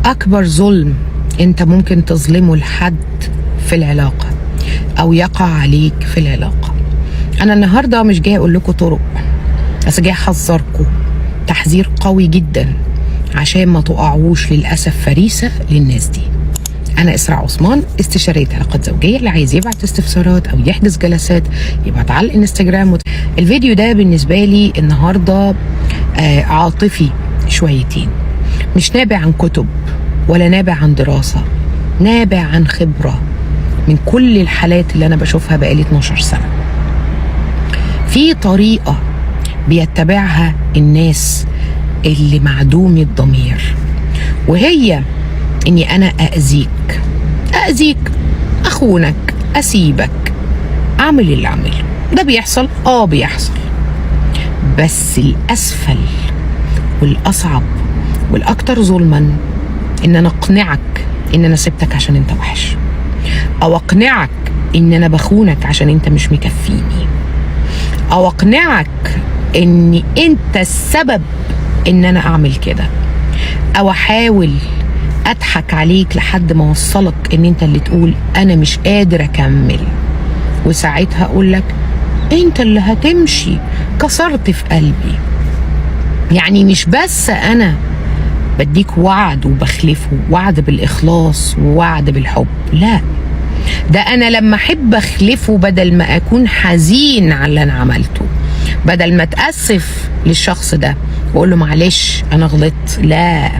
أكبر ظلم أنت ممكن تظلمه لحد في العلاقة أو يقع عليك في العلاقة. أنا النهاردة مش جاي أقول لكم طرق، بس جاي أحذركم تحذير قوي جدا عشان ما تقعوش للأسف فريسة للناس دي. أنا إسراء عثمان، استشارية علاقات زوجية. اللي عايز يبعت استفسارات أو يحجز جلسات يبعت على الانستجرام. الفيديو ده بالنسبة لي النهاردة عاطفي شويتين، مش نابع عن كتب ولا نابع عن دراسة، نابع عن خبرة من كل الحالات اللي أنا بشوفها بقالي 12 سنة. في طريقة بيتبعها الناس اللي معدومي الضمير، وهي إني أنا أأذيك، أخونك، أسيبك، أعمل اللي أعمله. ده بيحصل؟ بيحصل، بس الأسفل والأصعب والأكتر ظلما إن أنا أقنعك إن أنا سبتك عشان أنت وحش، أو أقنعك إن أنا بخونك عشان أنت مش مكفيني، أو أقنعك إن أنت السبب إن أنا أعمل كده، أو أحاول أضحك عليك لحد ما أوصلك إن أنت اللي تقول أنا مش قادر أكمل، وساعتها أقول لك أنت اللي هتمشي، كسرت في قلبي. يعني مش بس أنا بديك وعد وبخلفه، وعد بالإخلاص ووعد بالحب، لا، ده أنا لما أحب أخلفه بدل ما أكون حزين على اللي أنا عملته، بدل ما أتأسف للشخص ده وأقول له معلش أنا غلطت، لا،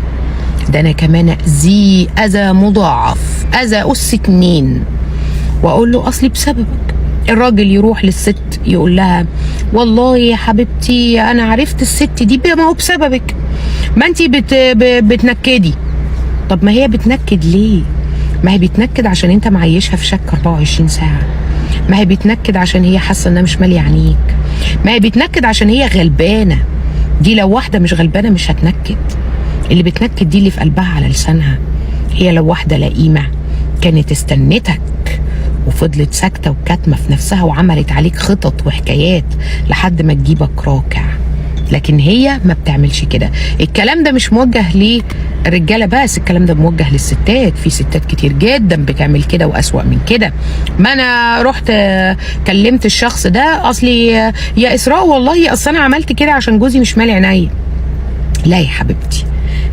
ده أنا كمان أذيه أذى مضاعف، أذى أس 2، وأقول له أصلي بسببك. الراجل يروح للست يقول لها والله يا حبيبتي أنا عرفت الست دي ما هو بسببك، ما انتي بتنكدي. طب ما هي بتنكد ليه؟ ما هي بتنكد عشان انت معيشها في شك 24 ساعة، ما هي بتنكد عشان هي حاسة انها مش مالية عينيك، ما هي بتنكد عشان هي غلبانة. دي لو واحدة مش غلبانة مش هتنكد، اللي بتنكد دي اللي في قلبها على لسانها. هي لو واحدة لئيمة كانت استنتك وفضلت ساكتة وكاتمة في نفسها وعملت عليك خطط وحكايات لحد ما تجيبك راكع، لكن هي ما بتعملش كده. الكلام ده مش موجه للرجاله بس، الكلام ده موجه للستات. في ستات كتير جدا بتعمل كده واسوأ من كده. ما انا رحت كلمت الشخص ده اصلي يا اسراء والله اصل انا عملت كده عشان جوزي مش مالي عينيا. لا يا حبيبتي،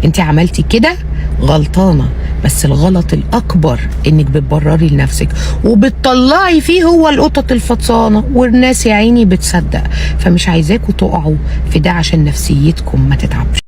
انت عملتي كده غلطانه، بس الغلط الاكبر انك بتبرري لنفسك وبتطلعي فيه هو القطط الفطسانه، والناس يا عيني بتصدق. فمش عايزاكوا تقعوا في ده عشان نفسيتكم ما تتعبش.